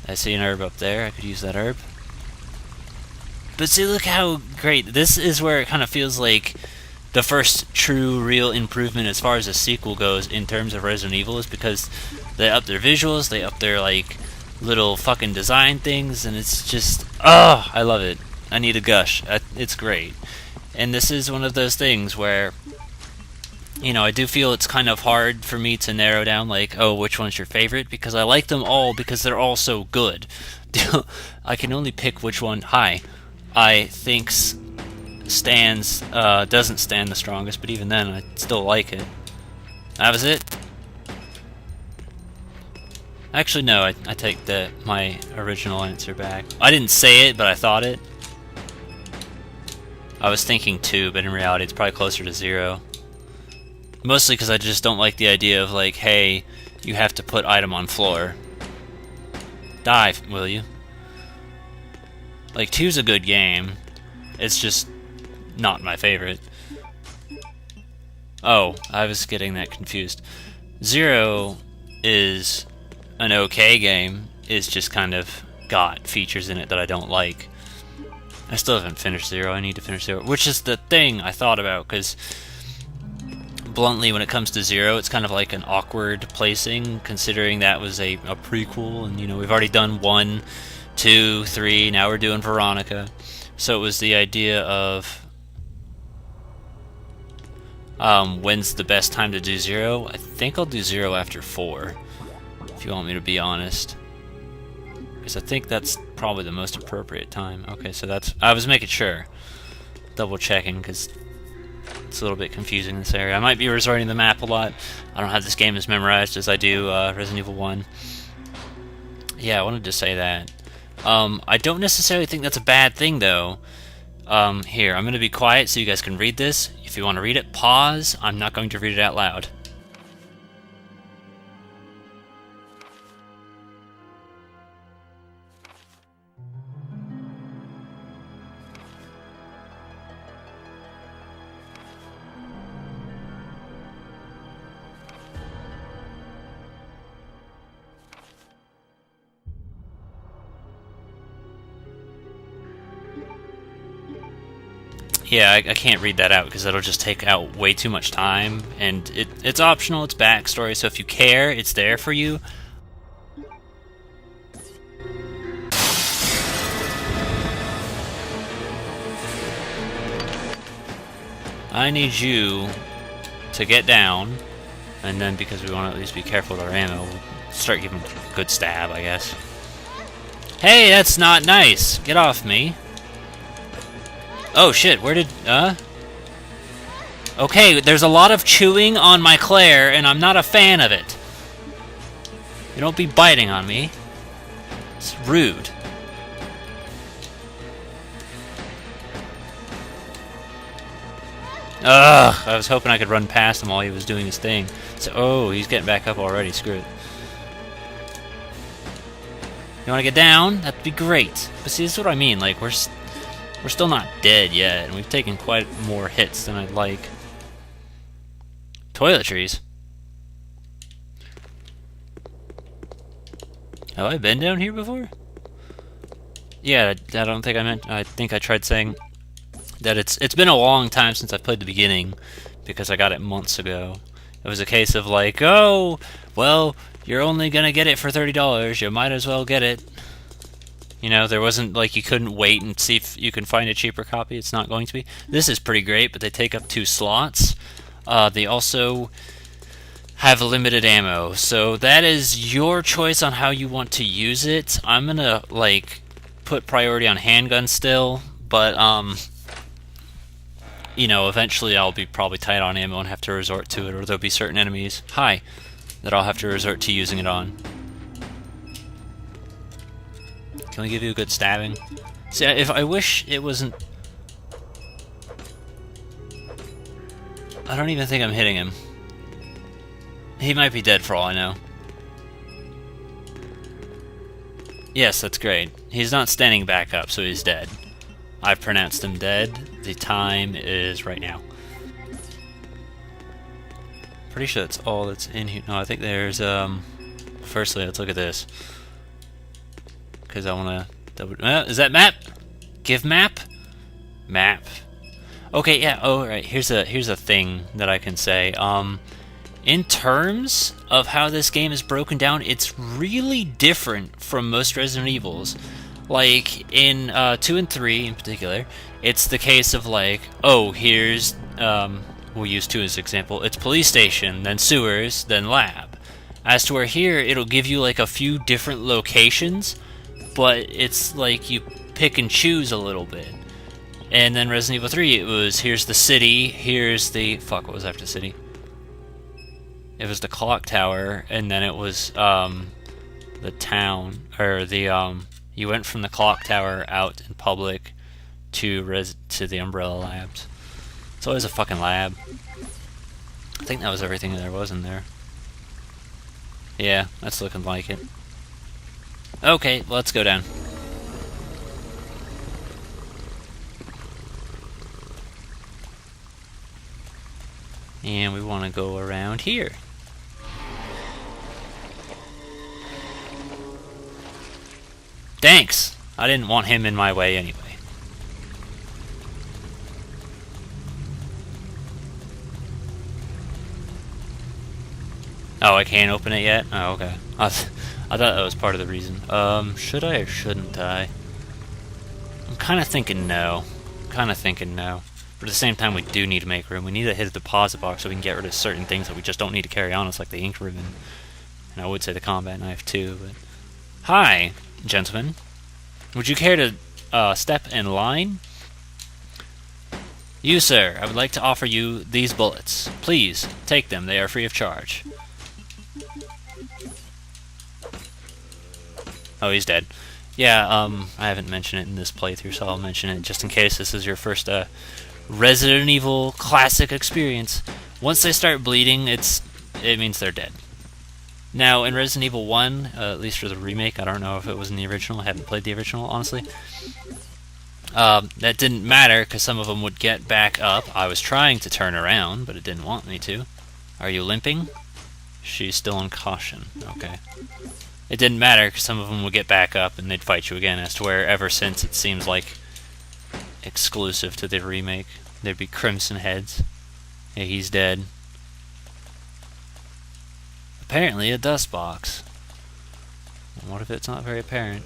I see an herb up there. I could use that herb. But see, look how great. This is where it kind of feels like the first true, real improvement as far as a sequel goes in terms of Resident Evil, is because they up their visuals, they up their, like, little fucking design things, and it's just, oh, I love it. I need a gush. It's great. And this is one of those things where, you know, I do feel it's kind of hard for me to narrow down, like, oh, which one's your favorite, because I like them all because they're all so good. I can only pick which one I think doesn't stand the strongest, but even then, I still like it. That was it. Actually, no, I take my original answer back. I didn't say it, but I thought it. I was thinking 2, but in reality, it's probably closer to 0. Mostly because I just don't like the idea of, like, hey, you have to put item on floor. Die, will you? Like, 2's a good game. It's just not my favorite. Oh, I was getting that confused. 0 is an okay game. It's just kind of got features in it that I don't like. I still haven't finished 0. I need to finish 0. Which is the thing I thought about, because bluntly, when it comes to 0, it's kind of like an awkward placing, considering that was a prequel, and, you know, we've already done 1, 2, 3, now we're doing Veronica. So it was the idea of when's the best time to do 0? I think I'll do 0 after 4, if you want me to be honest. Because I think that's probably the most appropriate time. Okay, so that's... I was making sure. Double checking, because it's a little bit confusing in this area. I might be resorting to the map a lot. I don't have this game as memorized as I do Resident Evil 1. Yeah, I wanted to say that. I don't necessarily think that's a bad thing, though. Here, I'm going to be quiet so you guys can read this. If you want to read it, pause. I'm not going to read it out loud. Yeah, I can't read that out because it'll just take out way too much time, and it's optional, it's backstory, so if you care, it's there for you. I need you to get down, and then because we want to at least be careful with our ammo, we'll start giving a good stab, I guess. Hey, that's not nice! Get off me. Oh shit, where did, Okay, there's a lot of chewing on my Claire, and I'm not a fan of it. You don't be biting on me. It's rude. Ugh, I was hoping I could run past him while he was doing his thing. So, oh, he's getting back up already, screw it. You wanna get down? That'd be great. But see, this is what I mean, like, we're still not dead yet, and we've taken quite more hits than I'd like. Toiletries? Have I been down here before? Yeah, I don't think I meant... I think I tried saying that it's been a long time since I played the beginning, because I got it months ago. It was a case of like, oh, well, you're only gonna get it for $30, you might as well get it. You know, there wasn't like you couldn't wait and see if you can find a cheaper copy. It's not going to be. This is pretty great, but they take up 2 slots. They also have limited ammo, so that is your choice on how you want to use it. I'm gonna like put priority on handgun still, but you know, eventually I'll be probably tight on ammo and have to resort to it, or there'll be certain enemies, that I'll have to resort to using it on. Can we give you a good stabbing? See, if I wish it wasn't... I don't even think I'm hitting him. He might be dead for all I know. Yes, that's great. He's not standing back up, so he's dead. I've pronounced him dead. The time is right now. Pretty sure that's all that's in here. No, I think there's, firstly, let's look at this. because I want to... is that map? Give map? Map. Okay, yeah, oh, right, here's a thing that I can say. In terms of how this game is broken down, it's really different from most Resident Evils. Like, in 2 and 3 in particular, it's the case of like, oh, here's, we'll use 2 as an example, it's police station, then sewers, then lab. As to where here, it'll give you like a few different locations, but it's like you pick and choose a little bit. And then Resident Evil 3, it was, here's the city, here's the, fuck, what was after the city? It was the clock tower, and then it was, the town, or the, you went from the clock tower out in public to the Umbrella Labs. It's always a fucking lab. I think that was everything there was in there. Yeah, that's looking like it. Okay, let's go down. And we want to go around here. Thanks! I didn't want him in my way anyway. Oh, I can't open it yet? Oh, okay. I thought that was part of the reason. Should I or shouldn't I? I'm kind of thinking no. But at the same time, we do need to make room. We need to hit a deposit box so we can get rid of certain things that we just don't need to carry on us, like the ink ribbon. And I would say the combat knife too, but... Hi, gentlemen. Would you care to step in line? You, sir, I would like to offer you these bullets. Please, take them. They are free of charge. Oh, he's dead. Yeah, I haven't mentioned it in this playthrough, so I'll mention it just in case this is your first Resident Evil classic experience. Once they start bleeding, it means they're dead. Now, in Resident Evil 1, at least for the remake, I don't know if it was in the original, I haven't played the original, honestly. That didn't matter, because some of them would get back up. I was trying to turn around, but it didn't want me to. Are you limping? She's still on caution. Okay. It didn't matter, because some of them would get back up, and they'd fight you again, as to where, ever since, it seems like exclusive to the remake. There'd be Crimson Heads. Yeah, he's dead. Apparently a dust box. What if it's not very apparent?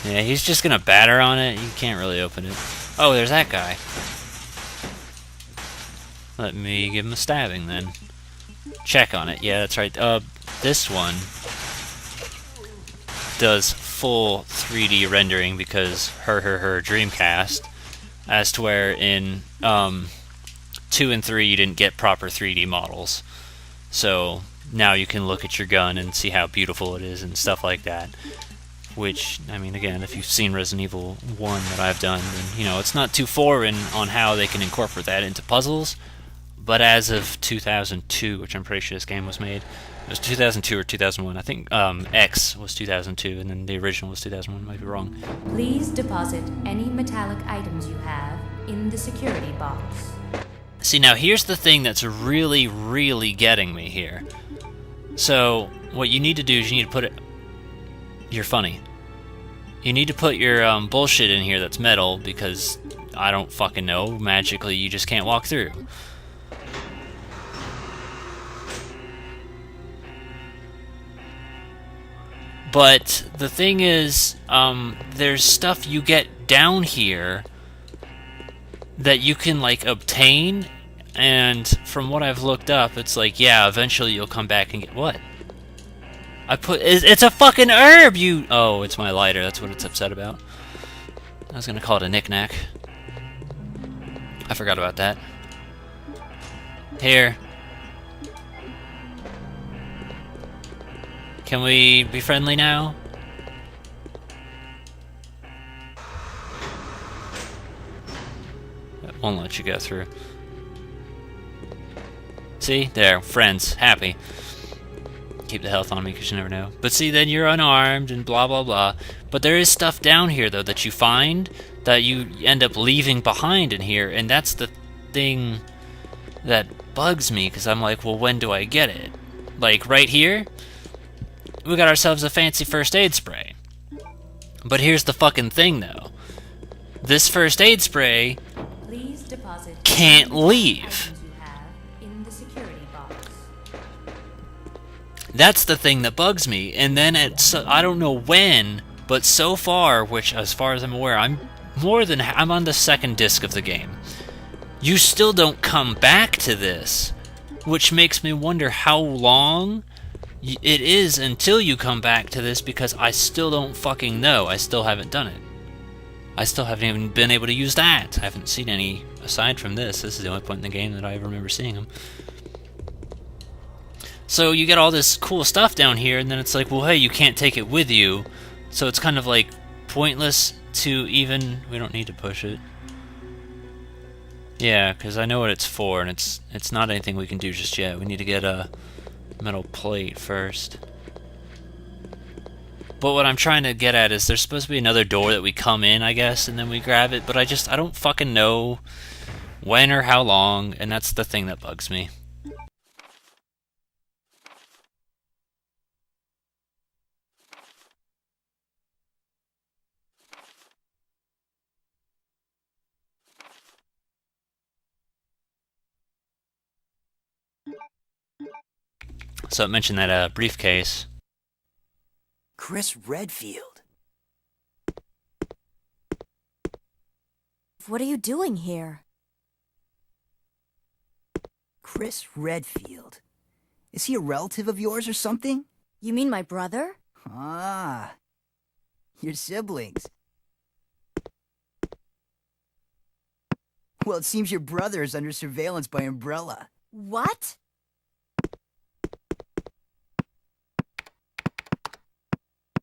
Yeah, he's just gonna batter on it. You can't really open it. Oh, there's that guy. Let me give him a stabbing then. Check on it. Yeah, that's right. This one does full 3D rendering because her Dreamcast. As to where in 2 and 3 you didn't get proper 3D models. So now you can look at your gun and see how beautiful it is and stuff like that. Which, I mean, again, if you've seen Resident Evil 1 that I've done, then, you know, it's not too foreign on how they can incorporate that into puzzles. But as of 2002, which I'm pretty sure this game was made, it was 2002 or 2001. I think X was 2002, and then the original was 2001. Might be wrong. Please deposit any metallic items you have in the security box. See, now here's the thing that's really, really getting me here. So, what you need to do is you need to put it... You're funny. You need to put your bullshit in here that's metal, because I don't fucking know. Magically, you just can't walk through. But the thing is, there's stuff you get down here that you can, like, obtain, and from what I've looked up, it's like, yeah, eventually you'll come back and get... What? It's a fucking herb, you... Oh, it's my lighter, that's what it's upset about. I was gonna call it a knick-knack. I forgot about that. Here. Can we be friendly now? That won't let you go through. See? There. Friends. Happy. Keep the health on me because you never know. But see, then you're unarmed and blah blah blah. But there is stuff down here, though, that you find that you end up leaving behind in here. And that's the thing that bugs me, because I'm like, well, when do I get it? Like, right here? we got ourselves a fancy first aid spray. But here's the fucking thing, though. This first aid spray Please deposit can't any leave. items you have in the security box. That's the thing that bugs me. And then I don't know when, but so far, which as far as I'm aware, I'm on the second disc of the game. You still don't come back to this, which makes me wonder how long it is until you come back to this, because I still don't fucking know. I still haven't done it. I still haven't even been able to use that. I haven't seen any aside from this. This is the only point in the game that I remember seeing them. So you get all this cool stuff down here, and then it's like, well, hey, you can't take it with you. So it's kind of like pointless to even... We don't need to push it. Yeah, because I know what it's for, and it's not anything we can do just yet. We need to get a metal plate first. But what I'm trying to get at is there's supposed to be another door that we come in, I guess, and then we grab it, but I don't fucking know when or how long, and that's the thing that bugs me. So it mentioned that briefcase. Chris Redfield. What are you doing here? Chris Redfield. Is he a relative of yours or something? You mean my brother? Ah, your siblings. Well, it seems your brother is under surveillance by Umbrella. What?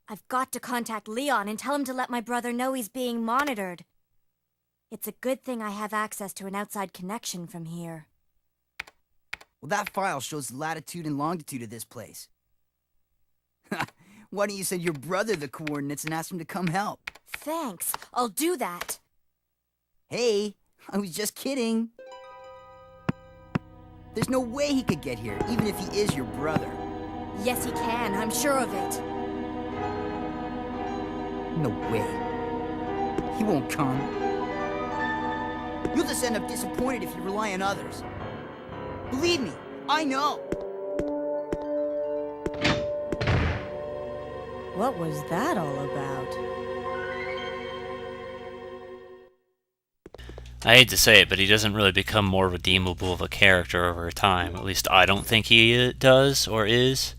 I've got to contact Leon and tell him to let my brother know he's being monitored. It's a good thing I have access to an outside connection from here. Well, that file shows the latitude and longitude of this place. Why don't you send your brother the coordinates and ask him to come help? Thanks, I'll do that. Hey, I was just kidding. There's no way he could get here, even if he is your brother. Yes, he can, I'm sure of it. No way. He won't come. You'll just end up disappointed if you rely on others. Believe me, I know. What was that all about? I hate to say it, but he doesn't really become more redeemable of a character over time. At least I don't think he does, or is.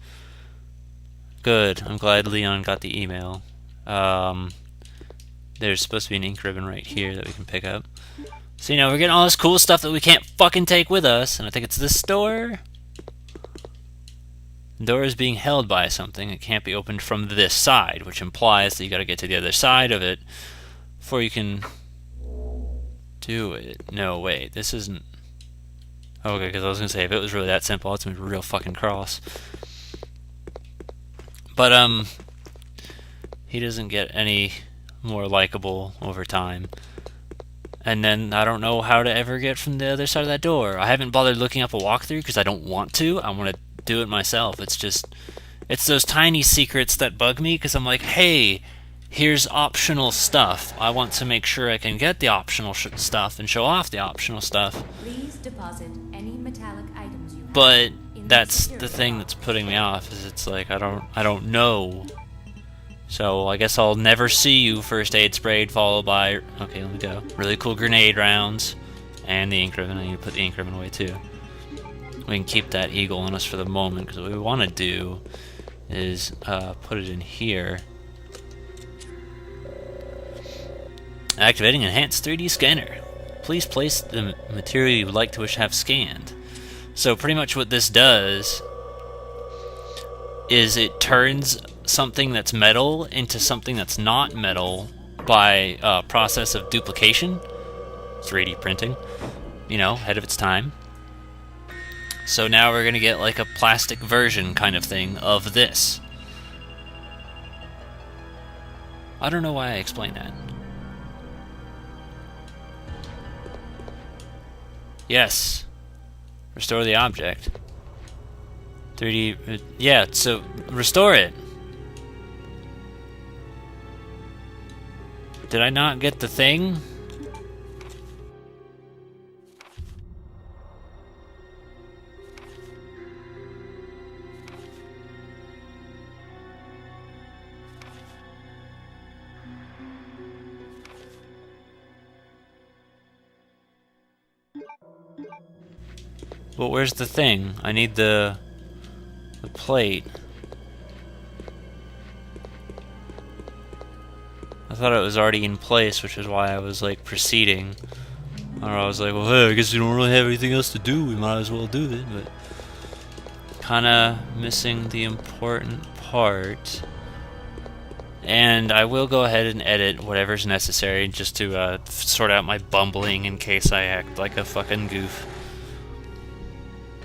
Good, I'm glad Leon got the email. There's supposed to be an ink ribbon right here that we can pick up. So, you know, we're getting all this cool stuff that we can't fucking take with us, and I think it's this door. The door is being held by something. It can't be opened from this side, which implies that you gotta get to the other side of it before you can do it. No, wait, this isn't... Okay, because I was gonna say, if it was really that simple, it's gonna be real fucking cross. But, he doesn't get any more likable over time. And then I don't know how to ever get from the other side of that door. I haven't bothered looking up a walkthrough because I don't want to. I want to do it myself. It's those tiny secrets that bug me because I'm like, hey, here's optional stuff. I want to make sure I can get the optional stuff and show off the optional stuff. Please deposit any metallic items you have. But in that's security the thing box. that's putting me off. Is it's like I don't know. So I guess I'll never see you first aid sprayed, followed by, okay, let me go. Really cool grenade rounds, and the ink ribbon. I need to put the ink ribbon away too. We can keep that eagle on us for the moment, because what we want to do is put it in here. Activating enhanced 3D scanner. Please place the material you would like to have scanned. So pretty much what this does is it turns something that's metal into something that's not metal by process of duplication. 3D printing, you know, ahead of its time. So now we're gonna get like a plastic version kind of thing of this. I don't know why I explained that. Yes. Restore the object. 3D... yeah, so restore it. Did I not get the thing? Well, where's the thing? I need the plate. I thought it was already in place, which is why I was like proceeding. Or I was like, well, hey, I guess we don't really have anything else to do. We might as well do it, but kind of missing the important part. And I will go ahead and edit whatever's necessary just to sort out my bumbling in case I act like a fucking goof.